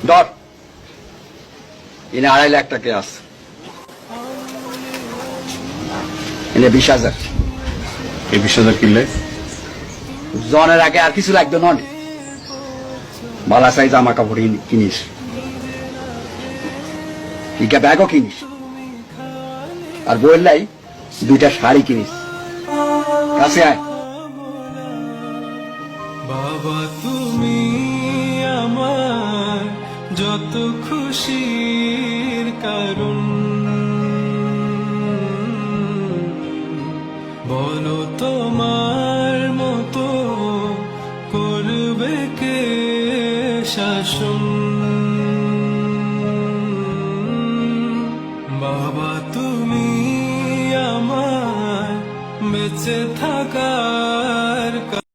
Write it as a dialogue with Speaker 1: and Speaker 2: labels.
Speaker 1: ধর এনে 2.5 লাখ টাকা আছে, এনে 20,000।
Speaker 2: এই 20,000 কিনলে
Speaker 1: জনের আগে আর কিছু লাগতো নন, বালা সাইজ জামা কাপড় কিনিস, ইকা ব্যাগও কিনিস, আর বললাই 2টা শাড়ি কিনিস। কাছে আয়।
Speaker 3: বাবা তুমি আমার যত খুশির কারণ, বলো তোমার মতো করবে কে শাসন। বাবা তুমি আমার বেঁচে থাকা